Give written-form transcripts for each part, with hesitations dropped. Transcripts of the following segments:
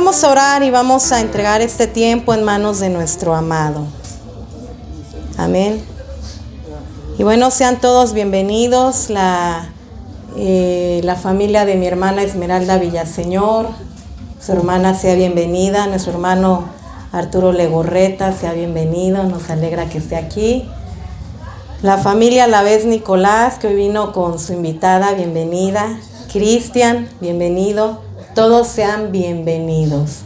Vamos a orar y vamos a entregar este tiempo en manos de nuestro amado. Amén. Y bueno, sean todos bienvenidos, la familia de mi hermana Esmeralda Villaseñor, su hermana sea bienvenida, nuestro hermano Arturo Legorreta sea bienvenido, nos alegra que esté aquí. La familia Alavés Nicolás, que hoy vino con su invitada, bienvenida. Cristian, bienvenido. Todos sean bienvenidos.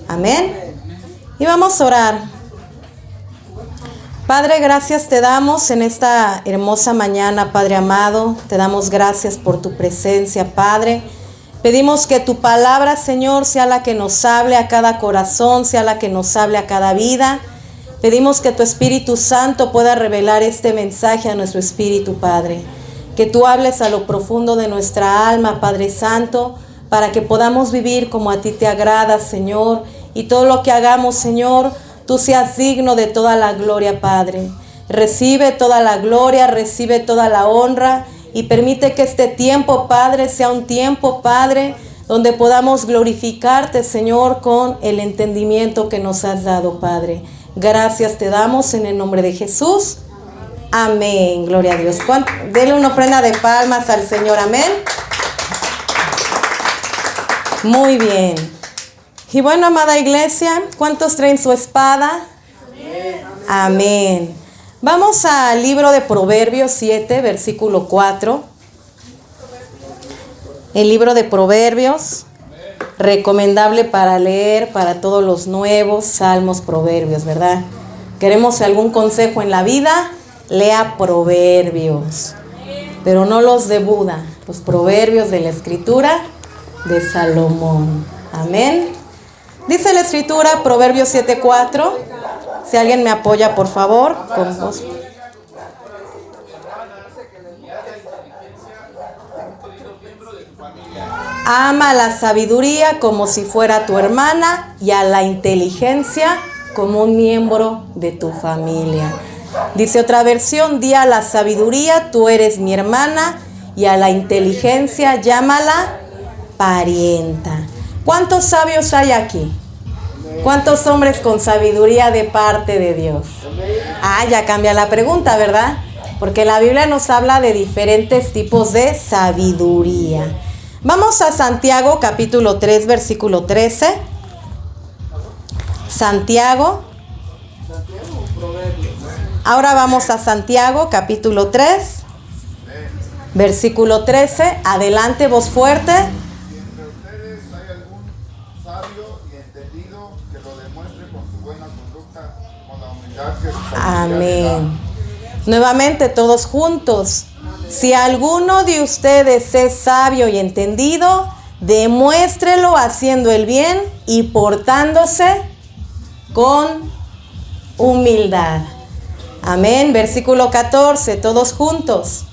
Amén. Y vamos a orar. Padre, gracias te damos en esta hermosa mañana, Padre amado. Te damos gracias por tu presencia, Padre. Pedimos que tu palabra, Señor, sea la que nos hable a cada corazón, sea la que nos hable a cada vida. Pedimos que tu Espíritu Santo pueda revelar este mensaje a nuestro espíritu, Padre. Que tú hables a lo profundo de nuestra alma, Padre Santo, para que podamos vivir como a ti te agrada, Señor. Y todo lo que hagamos, Señor, tú seas digno de toda la gloria, Padre. Recibe toda la gloria, recibe toda la honra. Y permite que este tiempo, Padre, sea un tiempo, Padre, donde podamos glorificarte, Señor, con el entendimiento que nos has dado, Padre. Gracias te damos en el nombre de Jesús. Amén. Gloria a Dios. Dele una ofrenda de palmas al Señor. Amén. Muy bien. Y bueno, amada iglesia, ¿cuántos traen su espada? Amén. Amén. Vamos al libro de Proverbios 7, versículo 4. El libro de Proverbios, recomendable para leer para todos los nuevos salmos, proverbios, ¿verdad? ¿Queremos algún consejo en la vida? Lea Proverbios, pero no los de Buda, los proverbios de la Escritura de Salomón. Amén. Dice la Escritura, Proverbios 7:4. Si alguien me apoya, por favor, con voz. Ama a la sabiduría como si fuera tu hermana y a la inteligencia como un miembro de tu familia. Dice otra versión, di a la sabiduría, tú eres mi hermana, y a la inteligencia llámala parienta. ¿Cuántos sabios hay aquí? ¿Cuántos hombres con sabiduría de parte de Dios? Ya cambia la pregunta, ¿verdad? Porque la Biblia nos habla de diferentes tipos de sabiduría. Vamos a Santiago, capítulo 3, versículo 13. Santiago. Ahora vamos a Santiago, capítulo 3, versículo 13. Adelante, voz fuerte. Amén. Nuevamente todos juntos. Si alguno de ustedes es sabio y entendido, demuéstrelo haciendo el bien y portándose con humildad. Amén. Versículo 14, todos juntos.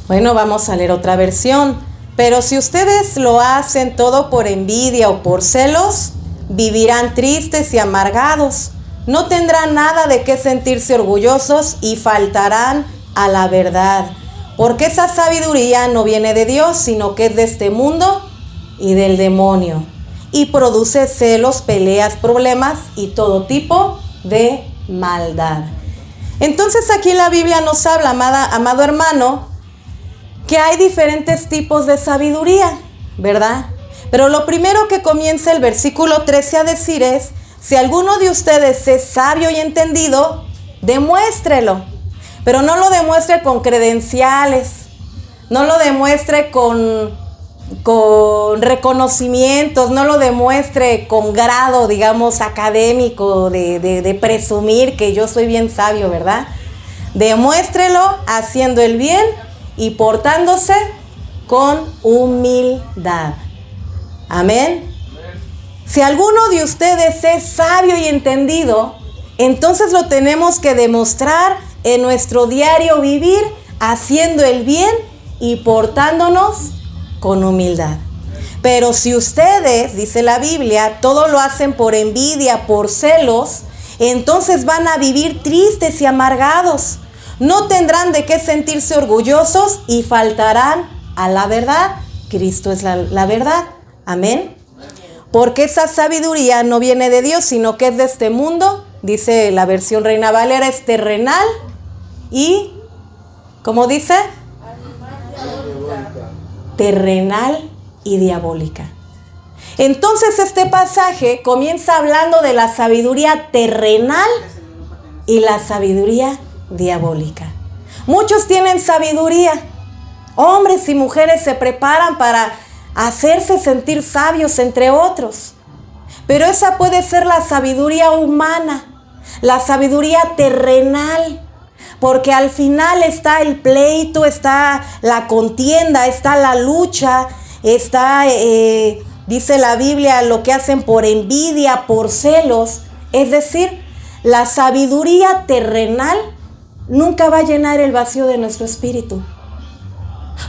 Bueno, vamos a leer otra versión. Pero si ustedes lo hacen todo por envidia o por celos, vivirán tristes y amargados. No tendrán nada de qué sentirse orgullosos y faltarán a la verdad. Porque esa sabiduría no viene de Dios, sino que es de este mundo y del demonio. Y produce celos, peleas, problemas y todo tipo de maldad. Entonces aquí la Biblia nos habla, amado hermano, que hay diferentes tipos de sabiduría, ¿verdad? Pero lo primero que comienza el versículo 13 a decir es, si alguno de ustedes es sabio y entendido, demuéstrelo. Pero no lo demuestre con credenciales, no lo demuestre con reconocimientos, no lo demuestre con grado, digamos, académico de presumir que yo soy bien sabio, ¿verdad? Demuéstrelo haciendo el bien y portándose con humildad. Amén. Si alguno de ustedes es sabio y entendido, entonces lo tenemos que demostrar en nuestro diario vivir, haciendo el bien y portándonos con humildad. Pero si ustedes, dice la Biblia, todo lo hacen por envidia, por celos, entonces van a vivir tristes y amargados. No tendrán de qué sentirse orgullosos y faltarán a la verdad. Cristo es la verdad. Amén. Porque esa sabiduría no viene de Dios, sino que es de este mundo. Dice la versión Reina Valera, es terrenal y, ¿cómo dice? Terrenal y diabólica. Entonces este pasaje comienza hablando de la sabiduría terrenal y la sabiduría diabólica. Muchos tienen sabiduría. Hombres y mujeres se preparan para hacerse sentir sabios, entre otros. Pero esa puede ser la sabiduría humana, la sabiduría terrenal. Porque al final está el pleito, está la contienda, está la lucha, está, dice la Biblia, lo que hacen por envidia, por celos. Es decir, la sabiduría terrenal nunca va a llenar el vacío de nuestro espíritu.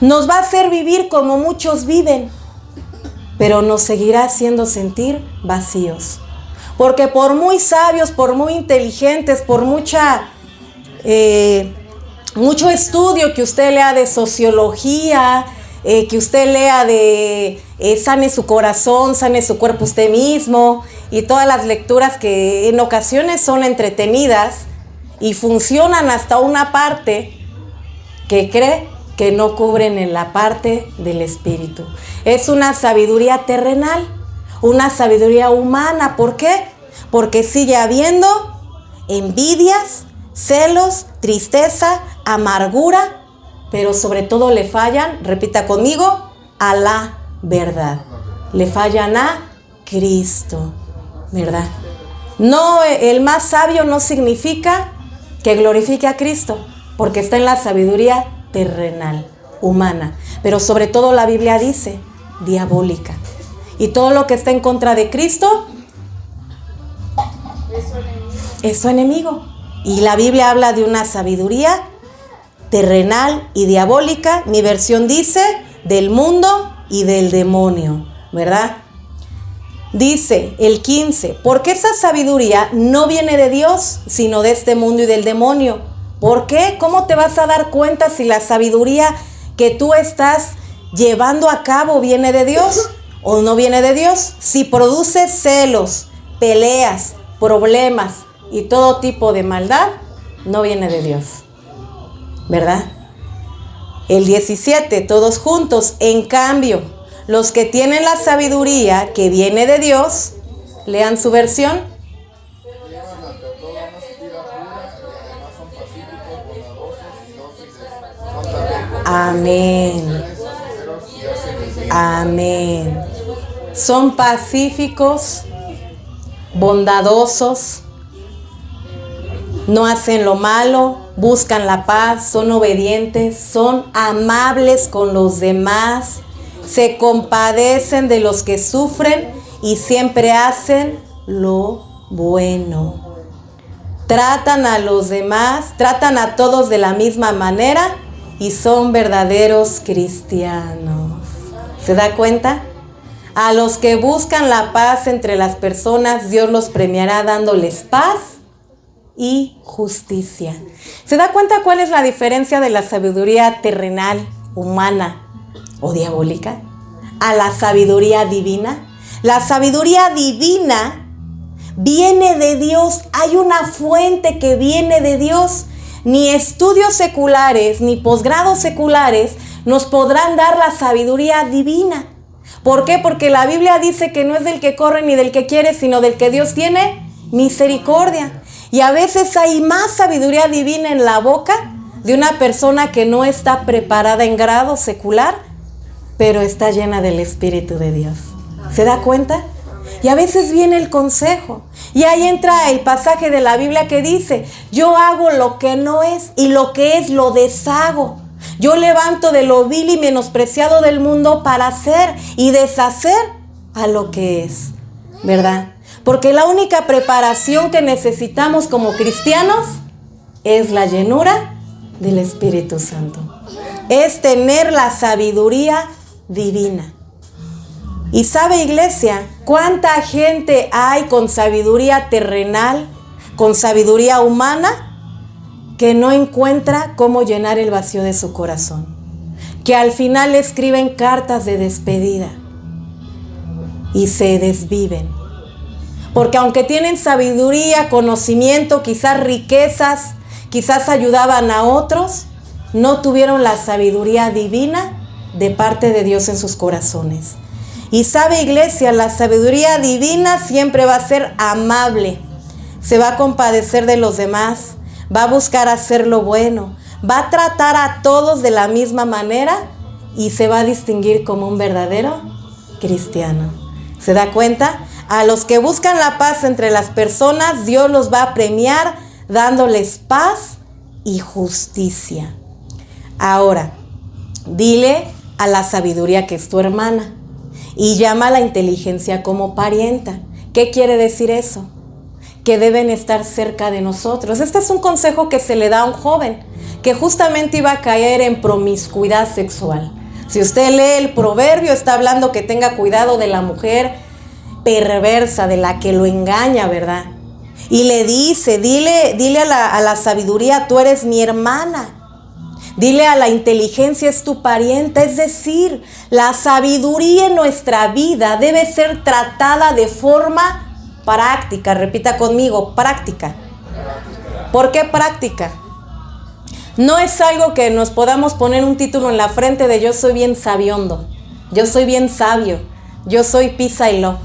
Nos va a hacer vivir como muchos viven, pero nos seguirá haciendo sentir vacíos. Porque por muy sabios, por muy inteligentes, por mucho estudio que usted lea de sociología, que usted lea de sane su corazón, sane su cuerpo usted mismo, y todas las lecturas que en ocasiones son entretenidas y funcionan hasta una parte que cree que no cubren en la parte del espíritu. Es una sabiduría terrenal, una sabiduría humana. ¿Por qué? Porque sigue habiendo envidias, celos, tristeza, amargura, pero sobre todo le fallan, repita conmigo, a la verdad. Le fallan a Cristo, ¿verdad? No, el más sabio no significa que glorifique a Cristo, porque está en la sabiduría terrenal, humana, pero sobre todo la Biblia dice diabólica. Y todo lo que está en contra de Cristo es su enemigo. Y la Biblia habla de una sabiduría terrenal y diabólica. Mi versión dice del mundo y del demonio, ¿verdad? Dice el 15, porque esa sabiduría no viene de Dios, sino de este mundo y del demonio. ¿Por qué? ¿Cómo te vas a dar cuenta si la sabiduría que tú estás llevando a cabo viene de Dios o no viene de Dios? Si produce celos, peleas, problemas y todo tipo de maldad, no viene de Dios, ¿verdad? El 17, todos juntos. En cambio, los que tienen la sabiduría que viene de Dios, lean su versión. Amén. Amén. Son pacíficos, bondadosos, no hacen lo malo, buscan la paz, son obedientes, son amables con los demás, se compadecen de los que sufren y siempre hacen lo bueno. Tratan a los demás, tratan a todos de la misma manera y son verdaderos cristianos. ¿Se da cuenta? A los que buscan la paz entre las personas, Dios los premiará dándoles paz y justicia. ¿Se da cuenta cuál es la diferencia de la sabiduría terrenal, humana o diabólica a la sabiduría divina? La sabiduría divina viene de Dios. Hay una fuente que viene de Dios. Ni estudios seculares, ni posgrados seculares nos podrán dar la sabiduría divina. ¿Por qué? Porque la Biblia dice que no es del que corre ni del que quiere, sino del que Dios tiene misericordia. Y a veces hay más sabiduría divina en la boca de una persona que no está preparada en grado secular, pero está llena del Espíritu de Dios. ¿Se da cuenta? Y a veces viene el consejo. Y ahí entra el pasaje de la Biblia que dice: yo hago lo que no es y lo que es lo deshago. Yo levanto de lo vil y menospreciado del mundo para hacer y deshacer a lo que es, ¿verdad? Porque la única preparación que necesitamos como cristianos es la llenura del Espíritu Santo. Es tener la sabiduría divina. Y sabe, iglesia, cuánta gente hay con sabiduría terrenal, con sabiduría humana que no encuentra cómo llenar el vacío de su corazón, que al final escriben cartas de despedida y se desviven. Porque aunque tienen sabiduría, conocimiento, quizás riquezas, quizás ayudaban a otros, no tuvieron la sabiduría divina de parte de Dios en sus corazones. Y sabe, iglesia, la sabiduría divina siempre va a ser amable, se va a compadecer de los demás, va a buscar hacer lo bueno, va a tratar a todos de la misma manera y se va a distinguir como un verdadero cristiano. ¿Se da cuenta? A los que buscan la paz entre las personas, Dios los va a premiar dándoles paz y justicia. Ahora, dile a la sabiduría que es tu hermana y llama a la inteligencia como parienta. ¿Qué quiere decir eso? Que deben estar cerca de nosotros. Este es un consejo que se le da a un joven que justamente iba a caer en promiscuidad sexual. Si usted lee el proverbio, está hablando que tenga cuidado de la mujer perversa, de la que lo engaña, ¿verdad? Y le dice, dile a la sabiduría, tú eres mi hermana. Dile a la inteligencia, es tu parienta. Es decir, la sabiduría en nuestra vida debe ser tratada de forma práctica. Repita conmigo, práctica. ¿Por qué práctica? No es algo que nos podamos poner un título en la frente de yo soy bien sabiondo, yo soy bien sabio, yo soy peace y love.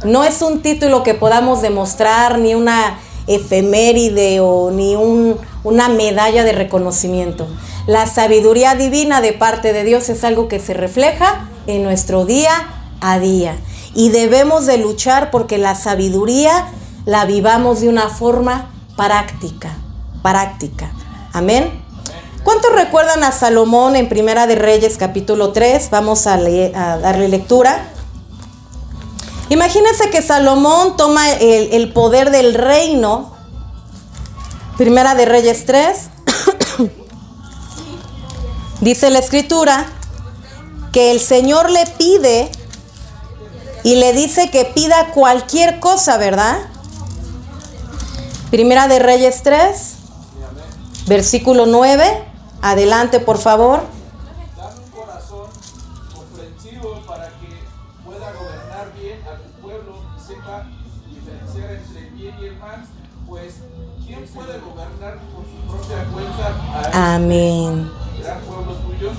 No es un título que podamos demostrar, ni una efeméride o ni una medalla de reconocimiento. La sabiduría divina de parte de Dios es algo que se refleja en nuestro día a día. Y debemos de luchar porque la sabiduría la vivamos de una forma práctica. Amén. ¿Cuántos recuerdan a Salomón en Primera de Reyes capítulo 3? Vamos a darle lectura. Imagínense que Salomón toma el poder del reino. Primera de Reyes 3. Dice la escritura que el Señor le pide y le dice que pida cualquier cosa, ¿verdad? Primera de Reyes 3, versículo 9. Adelante, por favor. Dame un corazón comprensivo para que pueda gobernar bien a tu pueblo y sepa diferenciar entre el bien y el mal, pues ¿quién puede gobernar por su propia cuenta? Amén. ¿Gran pueblo tuyo?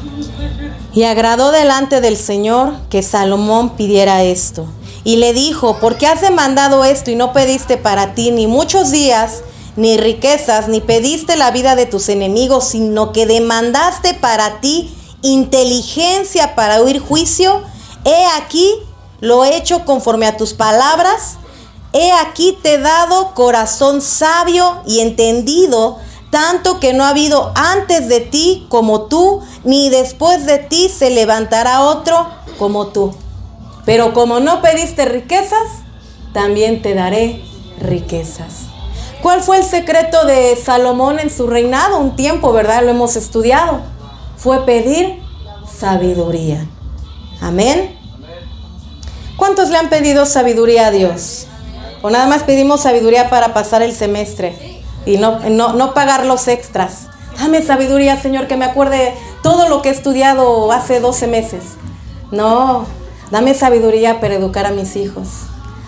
Y agradó delante del Señor que Salomón pidiera esto. Y le dijo, ¿por qué has demandado esto y no pediste para ti ni muchos días, ni riquezas, ni pediste la vida de tus enemigos, sino que demandaste para ti inteligencia para oír juicio? He aquí, lo he hecho conforme a tus palabras. He aquí te he dado corazón sabio y entendido, tanto que no ha habido antes de ti como tú, ni después de ti se levantará otro como tú. Pero como no pediste riquezas, también te daré riquezas. ¿Cuál fue el secreto de Salomón en su reinado? Un tiempo, ¿verdad? Lo hemos estudiado. Fue pedir sabiduría. Amén. ¿Cuántos le han pedido sabiduría a Dios? ¿O nada más pedimos sabiduría para pasar el semestre y no pagar los extras? Dame sabiduría, Señor, que me acuerde todo lo que he estudiado hace 12 meses. No, dame sabiduría para educar a mis hijos.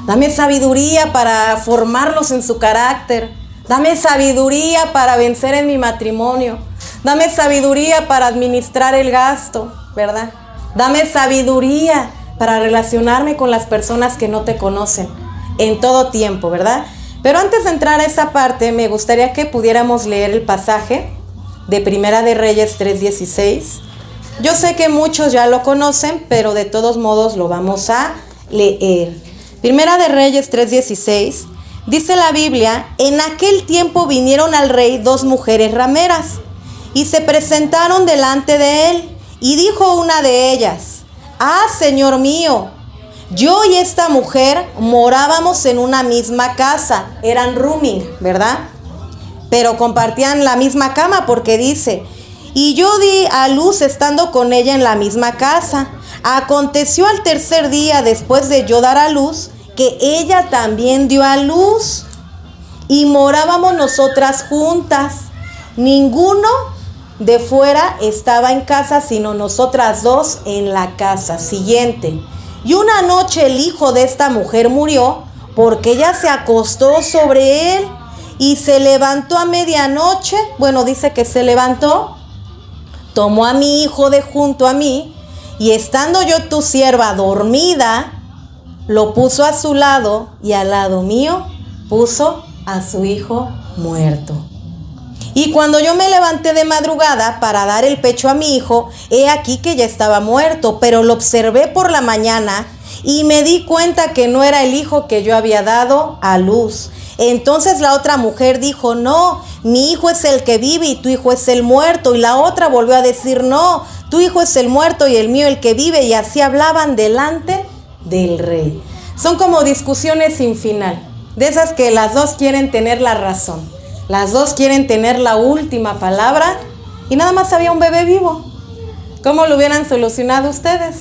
Dame sabiduría para formarlos en su carácter. Dame sabiduría para vencer en mi matrimonio. Dame sabiduría para administrar el gasto, ¿verdad? Dame sabiduría para relacionarme con las personas que no te conocen en todo tiempo, ¿verdad? Pero antes de entrar a esa parte, me gustaría que pudiéramos leer el pasaje de Primera de Reyes 3:16. Yo sé que muchos ya lo conocen, pero de todos modos lo vamos a leer. Primera de Reyes 3:16, dice la Biblia, en aquel tiempo vinieron al rey dos mujeres rameras y se presentaron delante de él, y dijo una de ellas, Señor mío, yo y esta mujer morábamos en una misma casa, eran rooming, ¿verdad? Pero compartían la misma cama porque dice, y yo di a luz estando con ella en la misma casa. Aconteció al tercer día después de yo dar a luz, que ella también dio a luz. y morábamos nosotras juntas. Ninguno de fuera estaba en casa, sino nosotras dos en la casa. Siguiente. Y una noche el hijo de esta mujer murió, porque ella se acostó sobre él y se levantó a medianoche. Bueno, dice que se levantó, tomó a mi hijo de junto a mí, y estando yo tu sierva dormida, lo puso a su lado, y al lado mío puso a su hijo muerto. Y cuando yo me levanté de madrugada para dar el pecho a mi hijo, he aquí que ya estaba muerto, pero lo observé por la mañana y me di cuenta que no era el hijo que yo había dado a luz. Entonces la otra mujer dijo, no, mi hijo es el que vive y tu hijo es el muerto. Y la otra volvió a decir, no, tu hijo es el muerto y el mío el que vive. Y así hablaban delante del rey. Son como discusiones sin final, de esas que las dos quieren tener la razón. Las dos quieren tener la última palabra y nada más había un bebé vivo. ¿Cómo lo hubieran solucionado ustedes?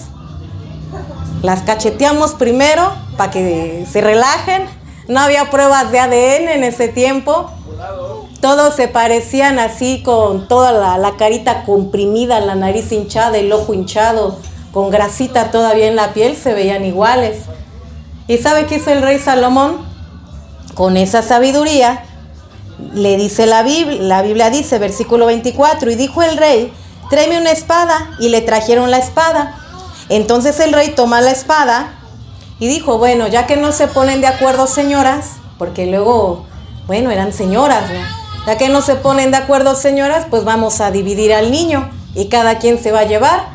Las cacheteamos primero para que se relajen. No había pruebas de ADN en ese tiempo. Todos se parecían así, con toda la carita comprimida, la nariz hinchada, el ojo hinchado, con grasita todavía en la piel, se veían iguales. ¿Y sabe qué hizo el rey Salomón? Con esa sabiduría, le dice la Biblia dice, versículo 24, y dijo el rey, tráeme una espada, y le trajeron la espada. Entonces el rey toma la espada y dijo, bueno, ya que no se ponen de acuerdo señoras, porque luego, bueno, eran señoras, ¿no? Ya que no se ponen de acuerdo señoras, pues vamos a dividir al niño y cada quien se va a llevar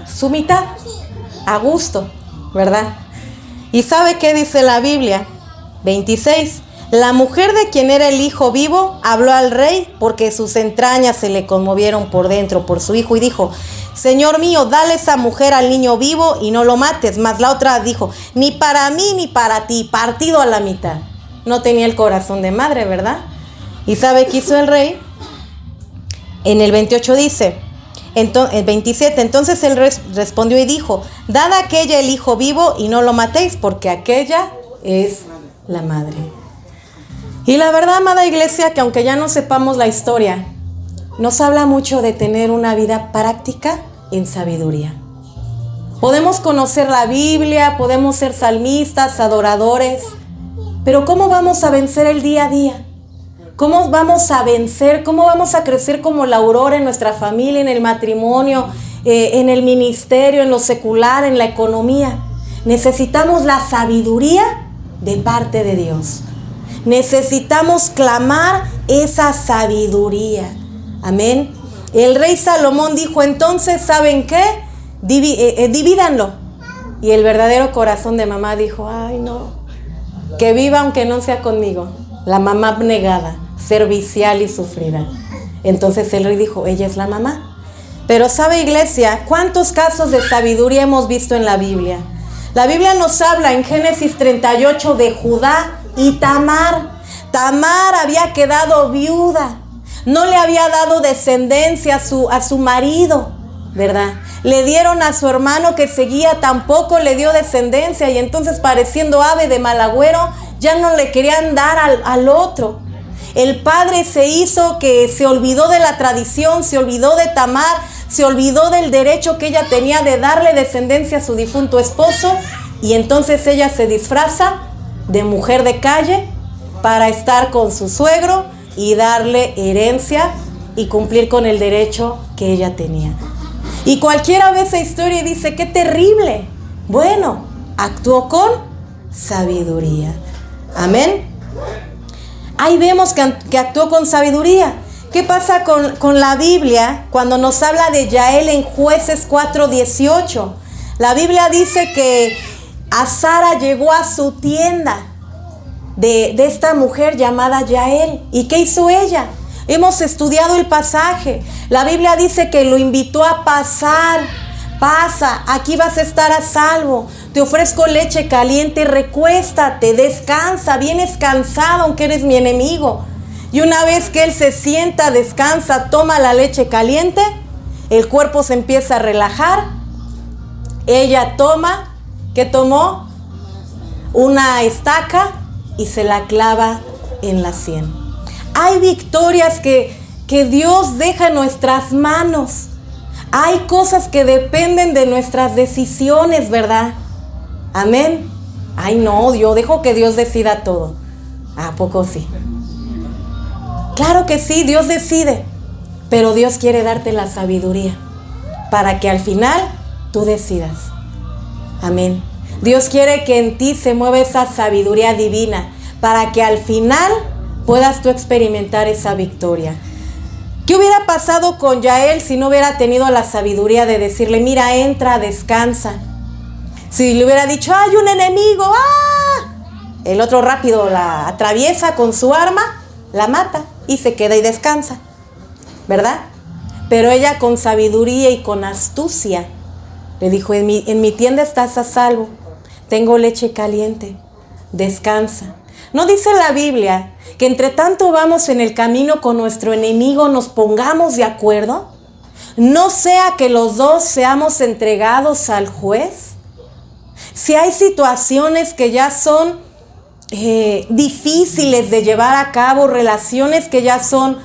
su mitad, a gusto, ¿verdad? ¿Y sabe qué dice la Biblia? 26. La mujer de quien era el hijo vivo habló al rey porque sus entrañas se le conmovieron por dentro por su hijo y dijo, Señor mío, dale esa mujer al niño vivo y no lo mates. Mas la otra dijo, ni para mí ni para ti, partido a la mitad. No tenía el corazón de madre, ¿verdad? ¿Y sabe qué hizo el rey? En el 28 dice, el 27, entonces el rey respondió y dijo, dad a aquella el hijo vivo y no lo matéis, porque aquella es la madre. Y la verdad, amada iglesia, que aunque ya no sepamos la historia, nos habla mucho de tener una vida práctica en sabiduría. Podemos conocer la Biblia, podemos ser salmistas, adoradores, pero ¿cómo vamos a vencer el día a día? ¿Cómo vamos a vencer? ¿Cómo vamos a crecer como la aurora en nuestra familia, en el matrimonio, en el ministerio, en lo secular, en la economía? Necesitamos la sabiduría de parte de Dios. Necesitamos clamar esa sabiduría. Amén. El rey Salomón dijo, entonces, ¿saben qué? Divídanlo. Y el verdadero corazón de mamá dijo, ay no, que viva aunque no sea conmigo. La mamá abnegada, servicial y sufrida. Entonces el rey dijo, ella es la mamá. Pero ¿sabe, iglesia? ¿Cuántos casos de sabiduría hemos visto en la Biblia? La Biblia nos habla en Génesis 38 de Judá y Tamar. Tamar había quedado viuda. No le había dado descendencia a su marido, ¿verdad? Le dieron a su hermano que seguía, tampoco le dio descendencia. Y entonces, pareciendo ave de mal agüero, ya no le querían dar al otro. El padre se hizo que se olvidó de la tradición, se olvidó de Tamar, se olvidó del derecho que ella tenía de darle descendencia a su difunto esposo. Y entonces ella se disfraza de mujer de calle para estar con su suegro y darle herencia y cumplir con el derecho que ella tenía. Y cualquiera ve esa historia y dice, ¡qué terrible! Bueno, actuó con sabiduría. Amén. Ahí vemos que actuó con sabiduría. ¿Qué pasa con la Biblia cuando nos habla de Yael en Jueces 4:18? La Biblia dice que a Sara llegó a su tienda de esta mujer llamada Yael. ¿Y qué hizo ella? Hemos estudiado el pasaje. La Biblia dice que lo invitó a pasar. Pasa, aquí vas a estar a salvo. Te ofrezco leche caliente, recuéstate, descansa, vienes cansado aunque eres mi enemigo. Y una vez que él se sienta, descansa, toma la leche caliente, el cuerpo se empieza a relajar. Ella toma, ¿qué tomó? Una estaca y se la clava en la sien. Hay victorias que Dios deja en nuestras manos. Hay cosas que dependen de nuestras decisiones, ¿verdad? Amén. Ay, no, yo dejo que Dios decida todo. ¿A poco sí? Claro que sí, Dios decide. Pero Dios quiere darte la sabiduría para que al final tú decidas. Amén. Dios quiere que en ti se mueva esa sabiduría divina para que al final puedas tú experimentar esa victoria. ¿Qué hubiera pasado con Yael si no hubiera tenido la sabiduría de decirle, mira, entra, descansa? Si le hubiera dicho, hay un enemigo, ¡ah! El otro rápido la atraviesa con su arma, la mata y se queda y descansa, ¿verdad? Pero ella con sabiduría y con astucia le dijo, en mi tienda estás a salvo, tengo leche caliente, descansa. ¿No dice la Biblia que entre tanto vamos en el camino con nuestro enemigo nos pongamos de acuerdo? No sea que los dos seamos entregados al juez. Si hay situaciones que ya son difíciles de llevar a cabo, relaciones que ya son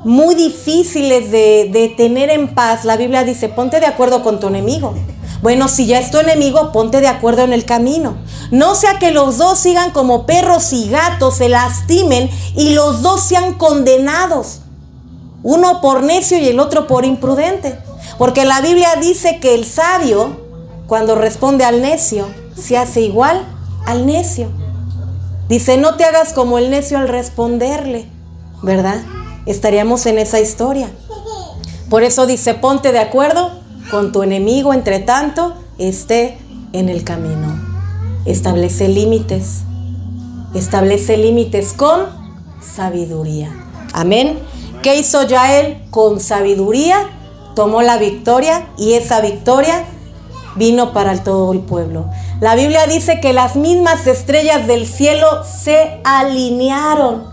muy difíciles de tener en paz, la Biblia dice, ponte de acuerdo con tu enemigo. Bueno, si ya es tu enemigo, ponte de acuerdo en el camino. No sea que los dos sigan como perros y gatos, se lastimen y los dos sean condenados. Uno por necio y el otro por imprudente. Porque la Biblia dice que el sabio, cuando responde al necio, se hace igual al necio. Dice, no te hagas como el necio al responderle, ¿verdad? Estaríamos en esa historia. Por eso dice, ponte de acuerdo con tu enemigo, entre tanto esté en el camino. Establece límites con sabiduría. Amén. ¿Qué hizo Yael? Con sabiduría tomó la victoria y esa victoria vino para todo el pueblo. La Biblia dice que las mismas estrellas del cielo se alinearon.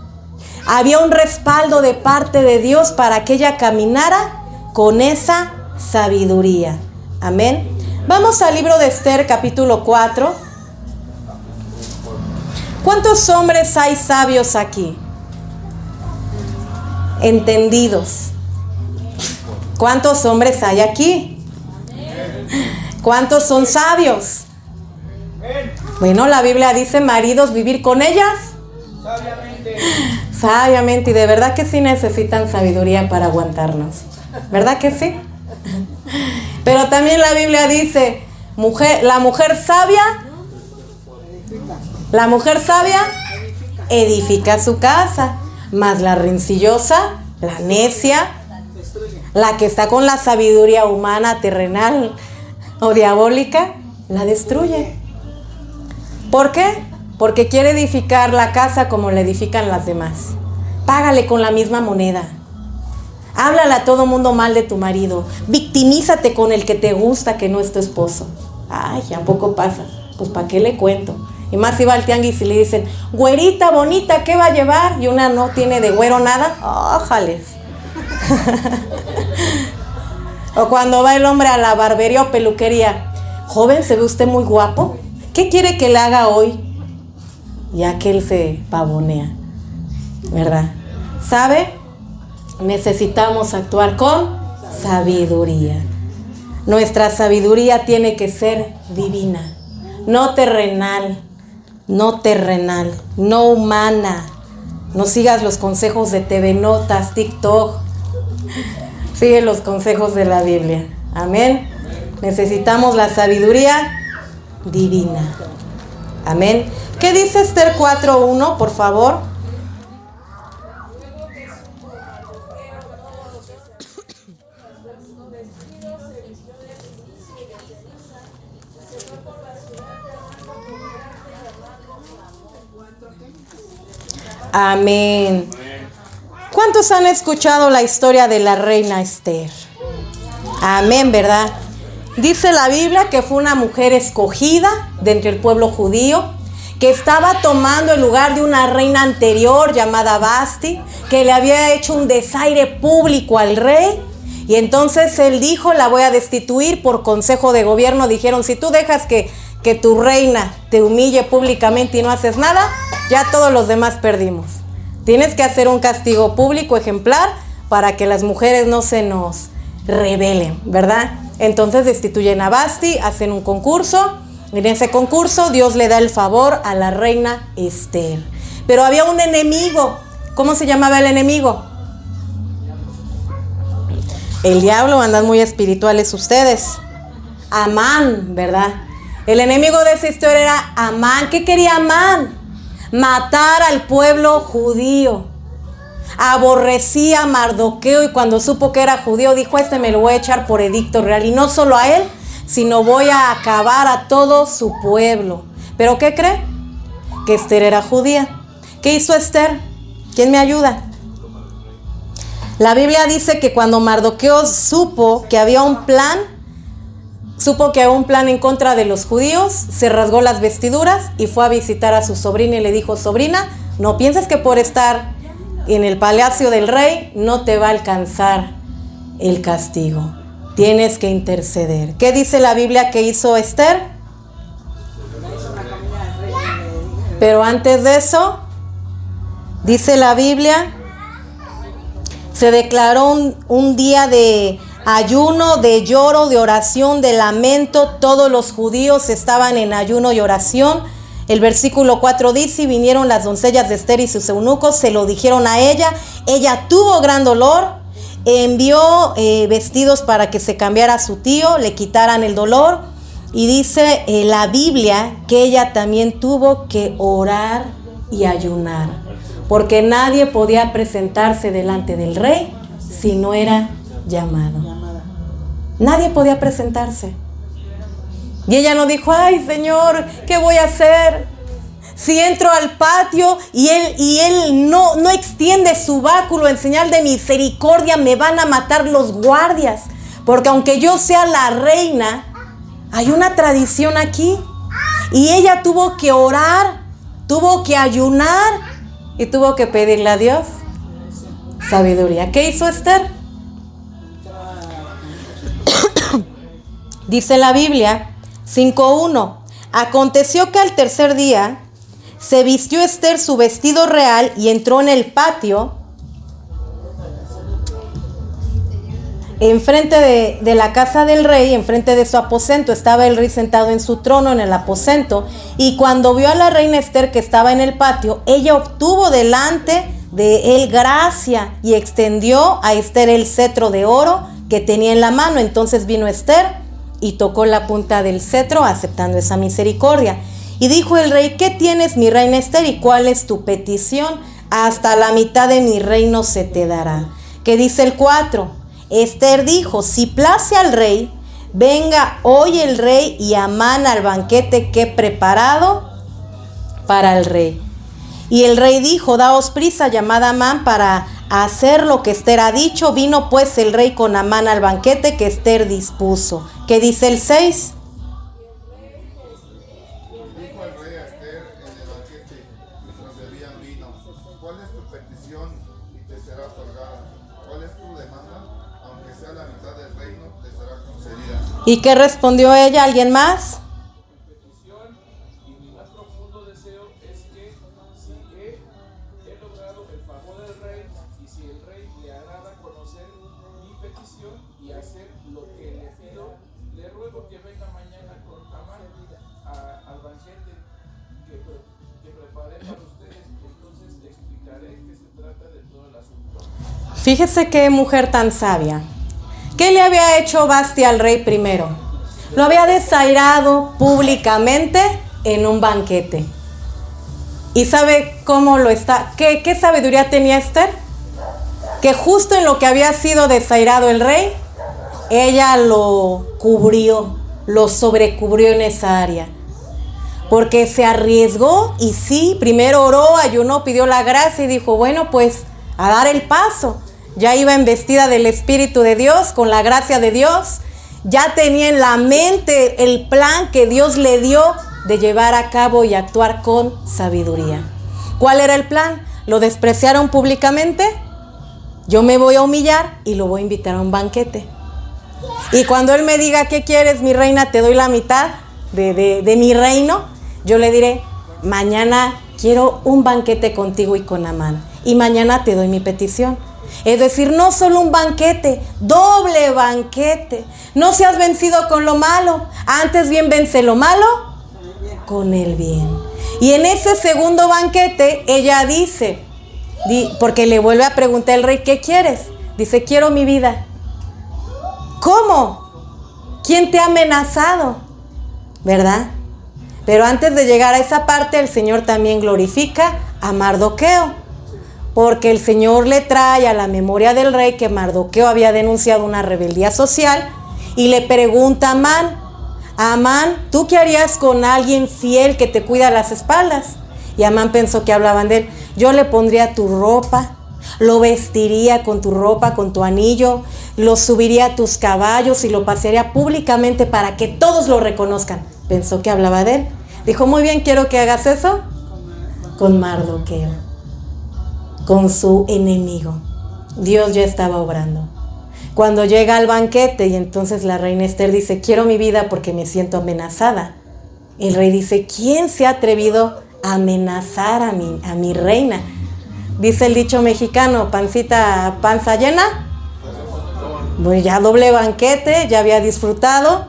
Había un respaldo de parte de Dios para que ella caminara con esa sabiduría. Amén. Vamos al libro de Esther, capítulo 4. ¿Cuántos hombres hay sabios aquí? Entendidos. ¿Cuántos hombres hay aquí? ¿Cuántos son sabios? Bueno, la Biblia dice, maridos, vivir con ellas sabiamente. Y de verdad que sí necesitan sabiduría para aguantarnos. ¿Verdad que sí? Pero también la Biblia dice, la mujer sabia edifica su casa, mas la rencillosa, la necia, la que está con la sabiduría humana, terrenal o diabólica, la destruye. ¿Por qué? Porque quiere edificar la casa como la edifican las demás. Págale con la misma moneda. Háblale a todo mundo mal de tu marido. Victimízate con el que te gusta, que no es tu esposo. Ay, ¿a poco pasa? Pues ¿para qué le cuento? Y más si va al tianguis y le dicen, güerita bonita, ¿qué va a llevar? Y una no tiene de güero nada. ¡Ójales! O cuando va el hombre a la barbería o peluquería. Joven, ¿se ve usted muy guapo? ¿Qué quiere que le haga hoy? Ya que él se pavonea, ¿verdad? ¿Sabe? Necesitamos actuar con sabiduría. Nuestra sabiduría tiene que ser divina, no terrenal, no humana. No sigas los consejos de TV Notas, TikTok. Sigue los consejos de la Biblia. Amén. Necesitamos la sabiduría divina. Amén. ¿Qué dice Esther 4:1, por favor? Amén. ¿Cuántos han escuchado la historia de la reina Esther? Amén, ¿verdad? Dice la Biblia que fue una mujer escogida de entre el pueblo judío, que estaba tomando el lugar de una reina anterior llamada Vasti, que le había hecho un desaire público al rey. Y entonces él dijo, la voy a destituir. Por consejo de gobierno dijeron, si tú dejas que tu reina te humille públicamente y no haces nada, ya todos los demás perdimos. Tienes que hacer un castigo público ejemplar para que las mujeres no se nos rebelen, ¿verdad? Entonces destituyen a Vasti, hacen un concurso. En ese concurso Dios le da el favor a la reina Esther. Pero había un enemigo. ¿Cómo se llamaba el enemigo? El diablo. Andan muy espirituales ustedes. Amán, ¿verdad? El enemigo de esa historia era Amán. ¿Qué quería Amán? Matar al pueblo judío. Aborrecía a Mardoqueo, y cuando supo que era judío dijo: este me lo voy a echar por edicto real, y no solo a él, sino voy a acabar a todo su pueblo. ¿Pero qué cree? Que Esther era judía. ¿Qué hizo Esther? ¿Quién me ayuda? La Biblia dice que cuando Mardoqueo supo que había un plan en contra de los judíos, se rasgó las vestiduras y fue a visitar a su sobrina y le dijo: sobrina, no pienses que por estar en el palacio del rey no te va a alcanzar el castigo. Tienes que interceder. ¿Qué dice la Biblia que hizo Esther? Pero antes de eso, dice la Biblia, se declaró un día de ayuno, de lloro, de oración, de lamento. Todos los judíos estaban en ayuno y oración. El versículo 4 dice: y vinieron las doncellas de Esther y sus eunucos, se lo dijeron a ella. Ella tuvo gran dolor, envió vestidos para que se cambiara a su tío, le quitaran el dolor. Y dice la Biblia que ella también tuvo que orar y ayunar, porque nadie podía presentarse delante del rey si no era llamado. Nadie podía presentarse. Y ella no dijo: ay, Señor, ¿qué voy a hacer? Si entro al patio y él no extiende su báculo en señal de misericordia, me van a matar los guardias. Porque aunque yo sea la reina, hay una tradición aquí. Y ella tuvo que orar, tuvo que ayunar y tuvo que pedirle a Dios sabiduría. ¿Qué hizo Esther? Dice la Biblia 5:1: aconteció que al tercer día se vistió Esther su vestido real y entró en el patio. Enfrente de la casa del rey, enfrente de su aposento, estaba el rey sentado en su trono en el aposento. Y cuando vio a la reina Esther que estaba en el patio, ella obtuvo delante de él gracia y extendió a Esther el cetro de oro que tenía en la mano. Entonces vino Esther y tocó la punta del cetro, aceptando esa misericordia. Y dijo el rey: ¿qué tienes, mi reina Esther, y cuál es tu petición? Hasta la mitad de mi reino se te dará. ¿Qué dice el 4? Esther dijo: si place al rey, venga hoy el rey y Amán al banquete que he preparado para el rey. Y el rey dijo: daos prisa, llamad a Amán para hacer lo que Esther ha dicho. Vino pues el rey con Amán al banquete que Esther dispuso. ¿Qué dice el 6? Dijo el rey a Esther en el banquete, mientras bebían vino: ¿cuál es tu petición y te será otorgada? ¿Cuál es tu demanda? Aunque sea la mitad del reino, te será concedida. ¿Y qué respondió ella? ¿Alguien más? Mi petición y mi más profundo deseo es que si he logrado el favor del rey, y si el rey le agrada conocer mi petición y hacer lo que le pido, le ruego que venga mañana con Amán al banquete que preparé para ustedes. Entonces le explicaré qué se trata de todo el asunto. Fíjese qué mujer tan sabia. ¿Qué le había hecho Vasti al rey primero? Lo había desairado públicamente en un banquete. ¿Y sabe cómo lo está? ¿Qué sabiduría tenía Esther? Que justo en lo que había sido desairado el rey, ella lo cubrió, lo sobrecubrió en esa área. Porque se arriesgó y sí, primero oró, ayunó, pidió la gracia y dijo: bueno, pues a dar el paso. Ya iba investida del Espíritu de Dios, con la gracia de Dios. Ya tenía en la mente el plan que Dios le dio de llevar a cabo y actuar con sabiduría. ¿Cuál era el plan? ¿Lo despreciaron públicamente? Yo me voy a humillar y lo voy a invitar a un banquete. Y cuando él me diga: ¿qué quieres, mi reina? Te doy la mitad de mi reino. Yo le diré: mañana quiero un banquete contigo y con Amán. y mañana te doy mi petición. Es decir, no solo un banquete, doble banquete. No seas vencido con lo malo, antes bien vence lo malo con el bien. Y en ese segundo banquete ella dice, porque le vuelve a preguntar el rey, ¿qué quieres? Dice, quiero mi vida. ¿Cómo? ¿Quién te ha amenazado? ¿Verdad? Pero antes de llegar a esa parte, el Señor también glorifica a Mardoqueo, porque el Señor le trae a la memoria del rey que Mardoqueo había denunciado una rebeldía social y le pregunta a Amán, Amán, ¿tú qué harías con alguien fiel que te cuida las espaldas? Y Amán pensó que hablaban de él. Yo le pondría tu ropa, lo vestiría con tu ropa, con tu anillo, lo subiría a tus caballos y lo pasearía públicamente para que todos lo reconozcan. Pensó que hablaba de él. Dijo, muy bien, quiero que hagas eso con Mardoqueo, con su enemigo. Dios ya estaba obrando. Cuando llega al banquete y entonces la reina Esther dice, quiero mi vida porque me siento amenazada. El rey dice, ¿quién se ha atrevido a amenazar a mi reina? Dice el dicho mexicano, pancita, panza llena. Bueno, ya doble banquete, ya había disfrutado,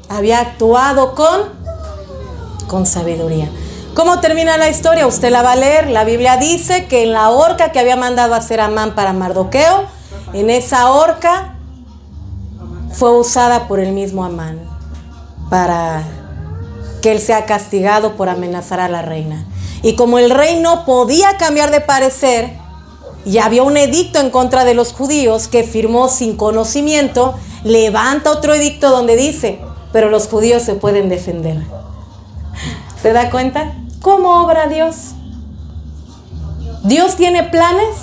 había actuado con sabiduría. ¿Cómo termina la historia? Usted la va a leer. La Biblia dice que en la horca que había mandado hacer Amán para Mardoqueo, en esa horca fue usada por el mismo Amán para que él sea castigado por amenazar a la reina. Y como el rey no podía cambiar de parecer y había un edicto en contra de los judíos que firmó sin conocimiento, levanta otro edicto donde dice, pero los judíos se pueden defender. ¿Se da cuenta? ¿Cómo obra Dios? ¿Dios tiene planes?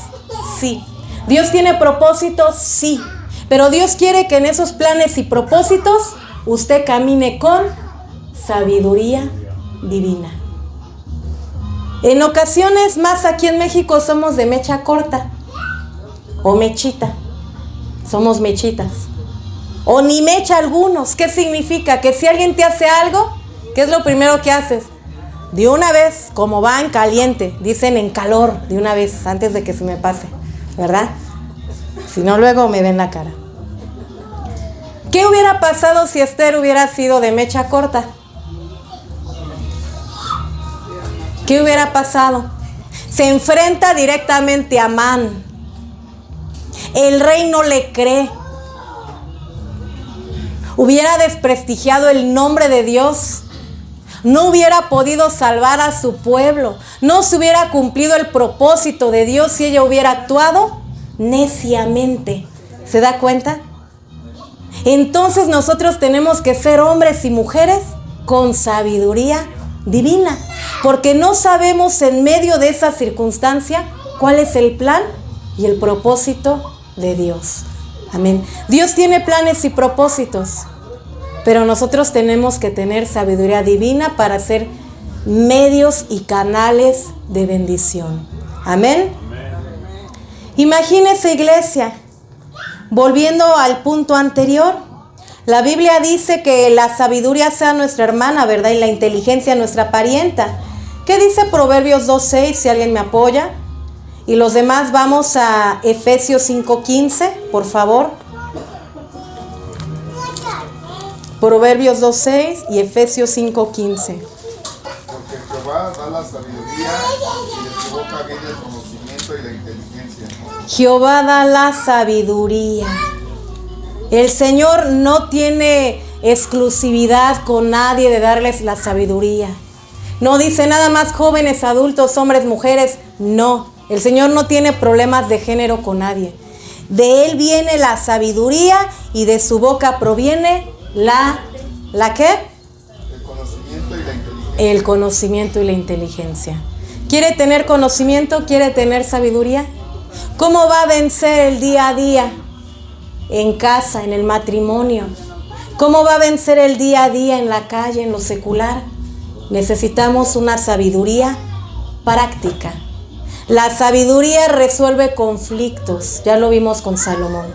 Sí. ¿Dios tiene propósitos? Sí. Pero Dios quiere que en esos planes y propósitos usted camine con sabiduría divina. En ocasiones, más aquí en México, somos de mecha corta o mechita. Somos mechitas. O ni mecha algunos. ¿Qué significa? Que si alguien te hace algo, ¿qué es lo primero que haces? De una vez, como va en caliente, dicen en calor, de una vez, antes de que se me pase, ¿verdad? Si no, luego me ven la cara. ¿Qué hubiera pasado si Esther hubiera sido de mecha corta? ¿Qué hubiera pasado? Se enfrenta directamente a Amán. El rey no le cree. Hubiera desprestigiado el nombre de Dios. No hubiera podido salvar a su pueblo. No se hubiera cumplido el propósito de Dios si ella hubiera actuado neciamente. ¿Se da cuenta? Entonces nosotros tenemos que ser hombres y mujeres con sabiduría divina, porque no sabemos en medio de esa circunstancia cuál es el plan y el propósito de Dios. Amén. Dios tiene planes y propósitos, pero nosotros tenemos que tener sabiduría divina para ser medios y canales de bendición. Amén. Imagínese, iglesia, volviendo al punto anterior, la Biblia dice que la sabiduría sea nuestra hermana, ¿verdad? Y la inteligencia nuestra parienta. ¿Qué dice Proverbios 2:6? Si alguien me apoya. Y los demás vamos a Efesios 5:15, por favor. Proverbios 2:6 y Efesios 5:15. Porque Jehová da la sabiduría y de su boca viene el conocimiento y la inteligencia. Jehová da la sabiduría. El Señor no tiene exclusividad con nadie de darles la sabiduría. No dice nada más jóvenes, adultos, hombres, mujeres. No, el Señor no tiene problemas de género con nadie. De Él viene la sabiduría y de su boca proviene ¿la qué? El conocimiento y la inteligencia. El conocimiento y la inteligencia. ¿Quiere tener conocimiento? ¿Quiere tener sabiduría? ¿Cómo va a vencer el día a día? En casa, en el matrimonio. ¿Cómo va a vencer el día a día en la calle, en lo secular? Necesitamos una sabiduría práctica. La sabiduría resuelve conflictos, ya lo vimos con Salomón.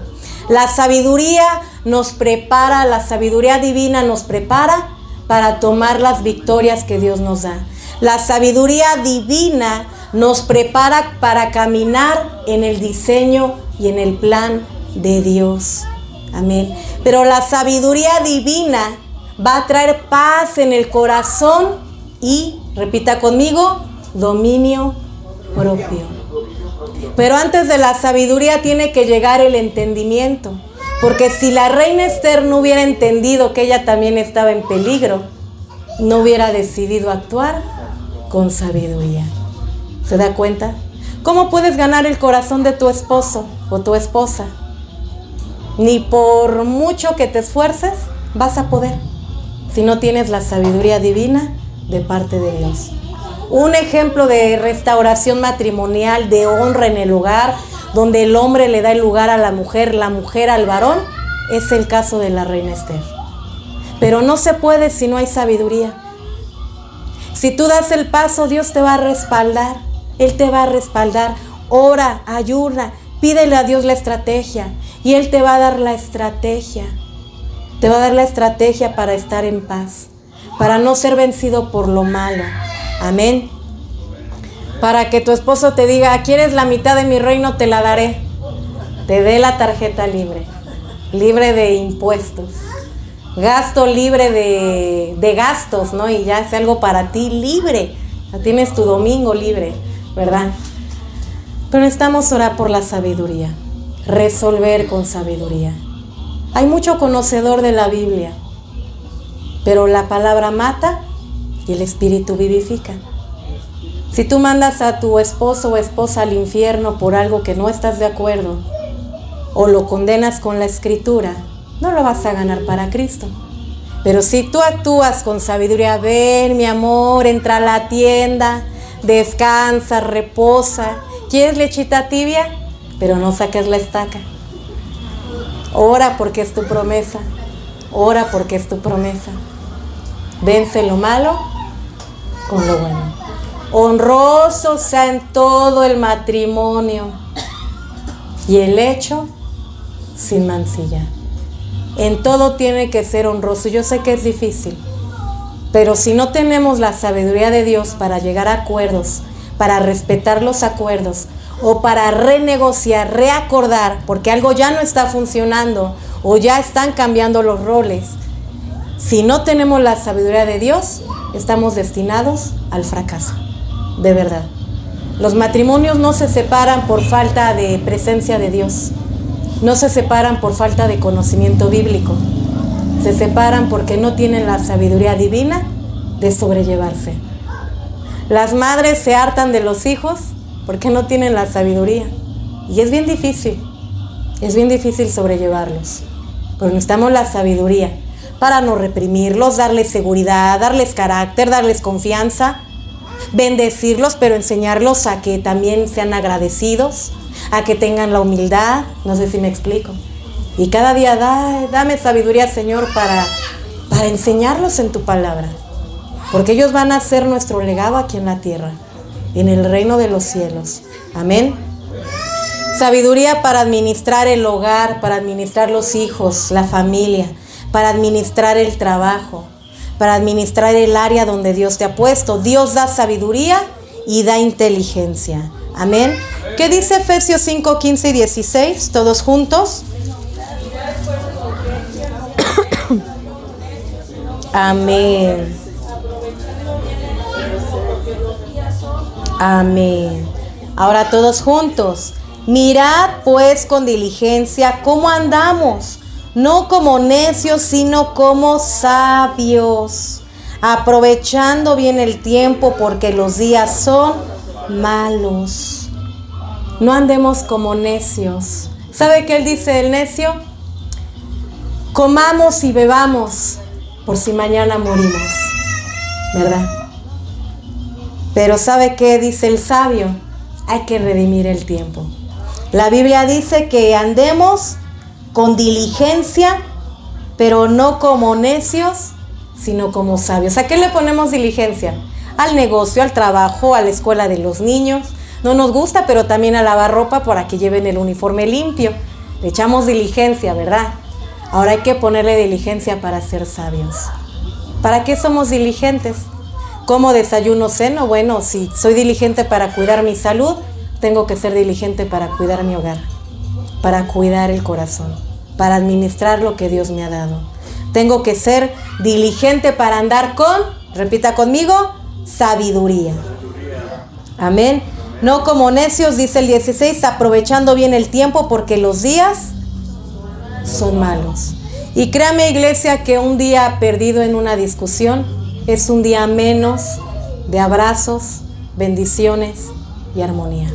La sabiduría nos prepara, la sabiduría divina nos prepara para tomar las victorias que Dios nos da. La sabiduría divina nos prepara para caminar en el diseño y en el plan de Dios. Amén. Pero la sabiduría divina va a traer paz en el corazón y, repita conmigo, dominio propio. Pero antes de la sabiduría tiene que llegar el entendimiento. Porque si la reina Esther no hubiera entendido que ella también estaba en peligro, no hubiera decidido actuar con sabiduría. ¿Se da cuenta? ¿Cómo puedes ganar el corazón de tu esposo o tu esposa? Ni por mucho que te esfuerces vas a poder, si no tienes la sabiduría divina de parte de Dios. Un ejemplo de restauración matrimonial, de honra en el hogar, donde el hombre le da el lugar a la mujer al varón, es el caso de la reina Esther. Pero no se puede si no hay sabiduría. Si tú das el paso, Dios te va a respaldar. Él te va a respaldar. Ora, ayuda, pídele a Dios la estrategia y Él te va a dar la estrategia. Te va a dar la estrategia para estar en paz, para no ser vencido por lo malo. Amén. Para que tu esposo te diga, ¿quieres la mitad de mi reino? Te la daré. Te dé la tarjeta libre, libre de impuestos, gasto libre de gastos, ¿no? Y ya es algo para ti libre. Ya tienes tu domingo libre, ¿verdad? Pero necesitamos orar por la sabiduría, resolver con sabiduría. Hay mucho conocedor de la Biblia, pero la palabra mata y el espíritu vivifica. Si tú mandas a tu esposo o esposa al infierno por algo que no estás de acuerdo, o lo condenas con la escritura, no lo vas a ganar para Cristo. Pero si tú actúas con sabiduría, ven mi amor, entra a la tienda, descansa, reposa. ¿Quieres lechita tibia? Pero no saques la estaca. Ora porque es tu promesa. Ora porque es tu promesa. Vence lo malo con lo bueno. Honroso sea en todo el matrimonio y el hecho sin mancilla. En todo tiene que ser honroso. Yo sé que es difícil, pero si no tenemos la sabiduría de Dios para llegar a acuerdos, para respetar los acuerdos o para renegociar, reacordar, porque algo ya no está funcionando o ya están cambiando los roles, si no tenemos la sabiduría de Dios, estamos destinados al fracaso. De verdad. Los matrimonios no se separan por falta de presencia de Dios. No se separan por falta de conocimiento bíblico. Se separan porque no tienen la sabiduría divina de sobrellevarse. Las madres se hartan de los hijos porque no tienen la sabiduría. Y es bien difícil sobrellevarlos. Pero necesitamos la sabiduría para no reprimirlos, darles seguridad, darles carácter, darles confianza, bendecirlos, pero enseñarlos a que también sean agradecidos, a que tengan la humildad. No sé si me explico. Y cada día dame sabiduría, Señor, para enseñarlos en tu palabra, porque ellos van a ser nuestro legado aquí en la tierra, en el reino de los cielos. Amén. Sabiduría para administrar el hogar, para administrar los hijos, la familia, para administrar el trabajo, para administrar el área donde Dios te ha puesto. Dios da sabiduría y da inteligencia. Amén. ¿Qué dice Efesios 5, 15 y 16? Todos juntos. Amén. Amén. Ahora todos juntos. Mirad pues con diligencia cómo andamos, no como necios, sino como sabios, aprovechando bien el tiempo, porque los días son malos. No andemos como necios. ¿Sabe qué él dice el necio? Comamos y bebamos por si mañana morimos, ¿verdad? Pero ¿sabe qué dice el sabio? Hay que redimir el tiempo. La Biblia dice que andemos con diligencia, pero no como necios, sino como sabios. ¿A qué le ponemos diligencia? Al negocio, al trabajo, a la escuela de los niños. No nos gusta, pero también a lavar ropa para que lleven el uniforme limpio. Le echamos diligencia, ¿verdad? Ahora hay que ponerle diligencia para ser sabios. ¿Para qué somos diligentes? ¿Cómo desayuno, ceno? Bueno, si soy diligente para cuidar mi salud, tengo que ser diligente para cuidar mi hogar, para cuidar el corazón, para administrar lo que Dios me ha dado. Tengo que ser diligente para andar con, repita conmigo, sabiduría. Amén. No como necios, dice el 16, aprovechando bien el tiempo porque los días son malos. Y créame, iglesia, que un día perdido en una discusión es un día menos de abrazos, bendiciones y armonía.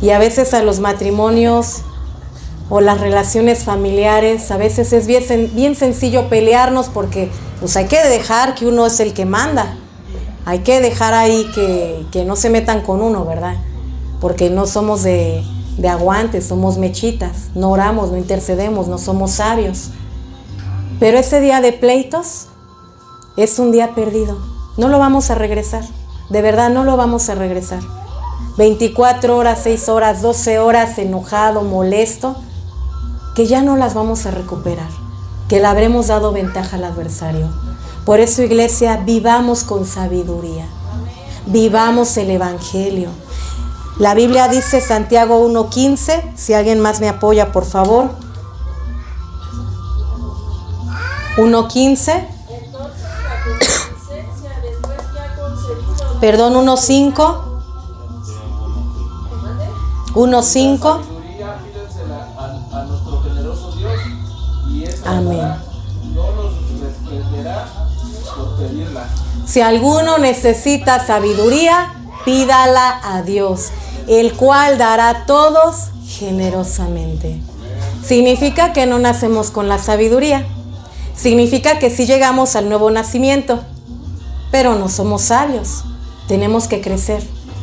Y a veces a los matrimonios o las relaciones familiares, a veces es bien sencillo pelearnos porque pues hay que dejar que uno es el que manda. Hay que dejar ahí que no se metan con uno, ¿verdad? Porque no somos de aguantes, somos mechitas. No oramos, no intercedemos, no somos sabios. Pero ese día de pleitos es un día perdido. No lo vamos a regresar. De verdad, no lo vamos a regresar. 24 horas, 6 horas, 12 horas enojado, molesto, que ya no las vamos a recuperar. Que le habremos dado ventaja al adversario. Por eso, iglesia, vivamos con sabiduría. Vivamos el evangelio. La Biblia dice, Santiago 1:15, si alguien más me apoya, por favor. 1:15. Perdón, 1:5. 1:5. A nuestro generoso Dios y esa amén. No nos reprenderá por pedirla. Si alguno necesita sabiduría, pídala a Dios, el cual dará a todos generosamente. Significa que no nacemos con la sabiduría. Significa que sí llegamos al nuevo nacimiento, pero no somos sabios. Tenemos que crecer,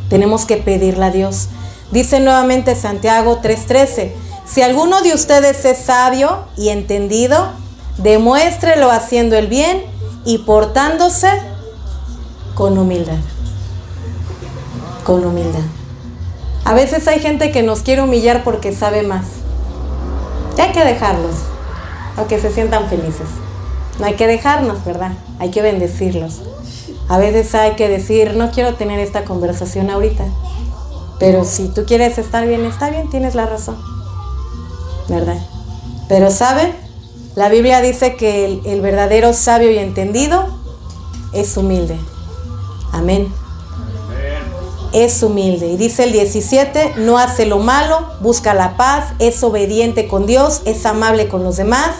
tenemos que pedirle a Dios. Dice nuevamente Santiago 3:13, si alguno de ustedes es sabio y entendido, demuéstrelo haciendo el bien y portándose con humildad. Con humildad. A veces hay gente que nos quiere humillar porque sabe más. Y hay que dejarlos, o que se sientan felices. No hay que dejarnos, ¿verdad? Hay que bendecirlos. A veces hay que decir, no quiero tener esta conversación ahorita, pero si tú quieres estar bien, tienes la razón, ¿verdad? Pero ¿saben? La Biblia dice que el verdadero sabio y entendido es humilde. Amén. Es humilde. Y dice el 17, no hace lo malo, busca la paz, es obediente con Dios, es amable con los demás,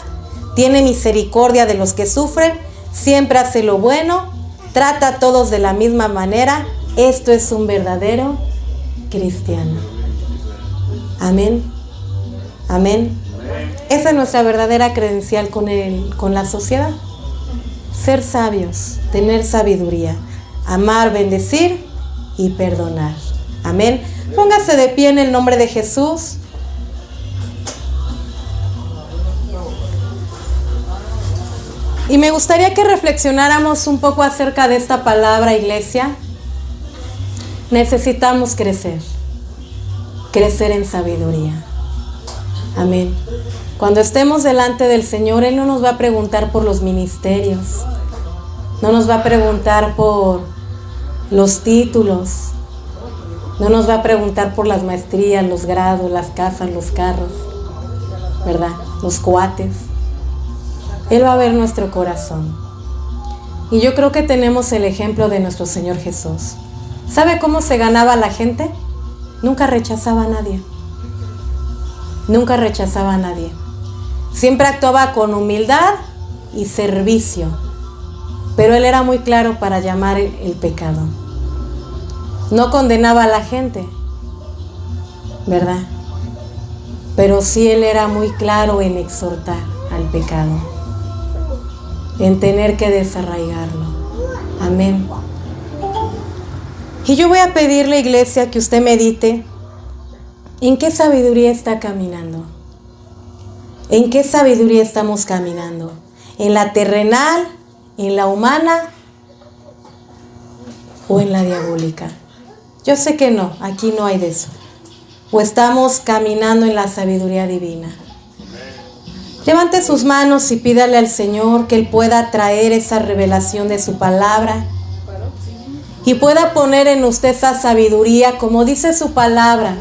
tiene misericordia de los que sufren, siempre hace lo bueno, trata a todos de la misma manera. Esto es un verdadero cristiano. Amén. Amén. Esa es nuestra verdadera credencial con la sociedad. Ser sabios, tener sabiduría, amar, bendecir y perdonar. Amén. Póngase de pie en el nombre de Jesús. Y me gustaría que reflexionáramos un poco acerca de esta palabra, iglesia. Necesitamos crecer en sabiduría. Amén. Cuando estemos delante del Señor, Él no nos va a preguntar por los ministerios, no nos va a preguntar por los títulos, no nos va a preguntar por las maestrías, los grados, las casas, los carros, ¿verdad? Los cuates. Él va a ver nuestro corazón. Y yo creo que tenemos el ejemplo de nuestro Señor Jesús. ¿Sabe cómo se ganaba la gente? Nunca rechazaba a nadie. Nunca rechazaba a nadie. Siempre actuaba con humildad y servicio. Pero Él era muy claro para llamar el pecado. No condenaba a la gente, ¿verdad? Pero sí Él era muy claro en exhortar al pecado, en tener que desarraigarlo. Amén. Y yo voy a pedirle, iglesia, que usted medite en qué sabiduría está caminando. ¿En qué sabiduría estamos caminando? ¿En la terrenal, en la humana o en la diabólica? Yo sé que no, aquí no hay de eso. O estamos caminando en la sabiduría divina. Levante sus manos y pídale al Señor que Él pueda traer esa revelación de su palabra y pueda poner en usted esa sabiduría, como dice su palabra.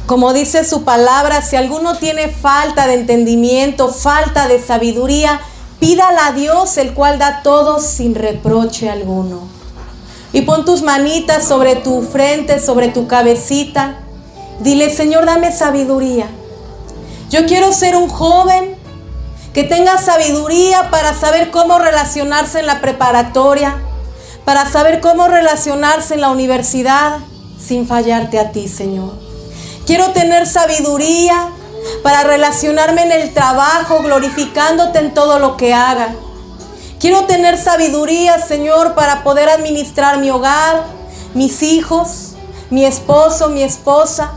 Como dice su palabra, si alguno tiene falta de entendimiento, falta de sabiduría, pídala a Dios, el cual da todo sin reproche alguno. Y pon tus manitas sobre tu frente, sobre tu cabecita. Dile: Señor, dame sabiduría. Yo quiero ser un joven que tenga sabiduría para saber cómo relacionarse en la preparatoria, para saber cómo relacionarse en la universidad sin fallarte a ti, Señor. Quiero tener sabiduría para relacionarme en el trabajo, glorificándote en todo lo que haga. Quiero tener sabiduría, Señor, para poder administrar mi hogar, mis hijos, mi esposo, mi esposa.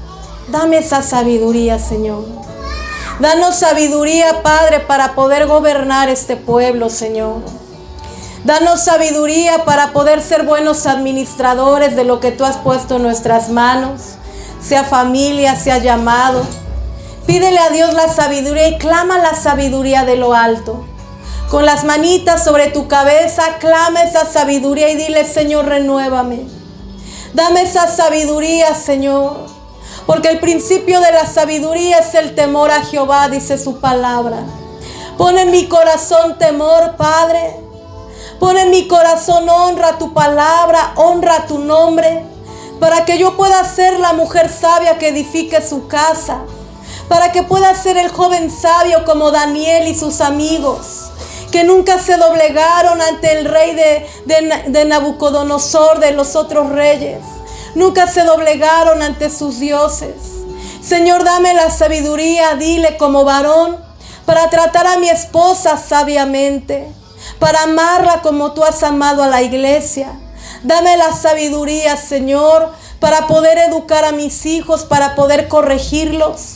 Dame esa sabiduría, Señor. Danos sabiduría, Padre, para poder gobernar este pueblo, Señor. Danos sabiduría para poder ser buenos administradores de lo que tú has puesto en nuestras manos, sea familia, sea llamado. Pídele a Dios la sabiduría y clama la sabiduría de lo alto. Con las manitas sobre tu cabeza, clama esa sabiduría y dile: Señor, renuévame. Dame esa sabiduría, Señor. Porque el principio de la sabiduría es el temor a Jehová, dice su palabra. Pon en mi corazón temor, Padre. Pon en mi corazón honra a tu palabra, honra a tu nombre, para que yo pueda ser la mujer sabia que edifique su casa, para que pueda ser el joven sabio como Daniel y sus amigos, que nunca se doblegaron ante el rey de Nabucodonosor, de los otros reyes. Nunca se doblegaron ante sus dioses. Señor, dame la sabiduría, dile, como varón, para tratar a mi esposa sabiamente, para amarla como tú has amado a la iglesia. Dame la sabiduría, Señor, para poder educar a mis hijos, para poder corregirlos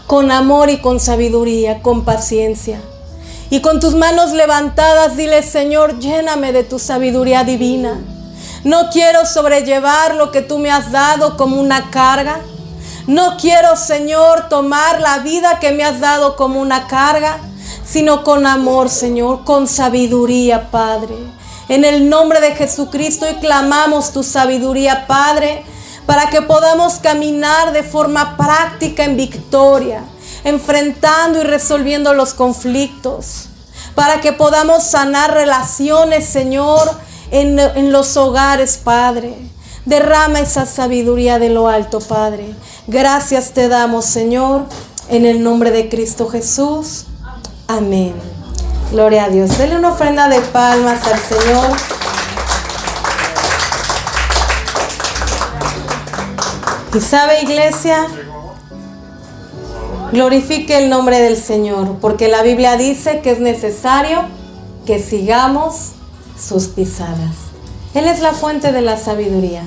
con amor y con sabiduría, con paciencia. Y con tus manos levantadas, dile: Señor, lléname de tu sabiduría divina. No quiero sobrellevar lo que tú me has dado como una carga. No quiero, Señor, tomar la vida que me has dado como una carga, sino con amor, Señor, con sabiduría, Padre. En el nombre de Jesucristo, y clamamos tu sabiduría, Padre, para que podamos caminar de forma práctica en victoria, enfrentando y resolviendo los conflictos, para que podamos sanar relaciones, Señor, en los hogares, Padre. Derrama esa sabiduría de lo alto, Padre. Gracias te damos, Señor, en el nombre de Cristo Jesús. Amén. Gloria a Dios. Denle una ofrenda de palmas al Señor. Y sabe, iglesia, glorifique el nombre del Señor, porque la Biblia dice que es necesario que sigamos sus pisadas. Él es la fuente de la sabiduría.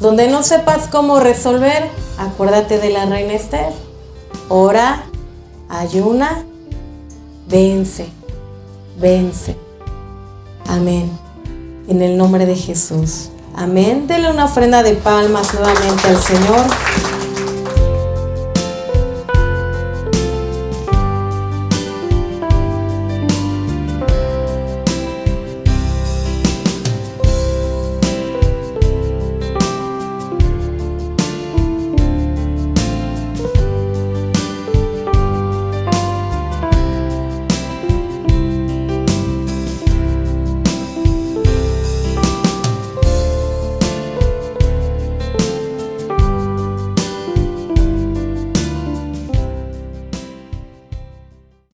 Donde no sepas cómo resolver, acuérdate de la reina Esther. Ora, ayuna, vence, vence. Amén. En el nombre de Jesús. Amén. Dele una ofrenda de palmas nuevamente al Señor.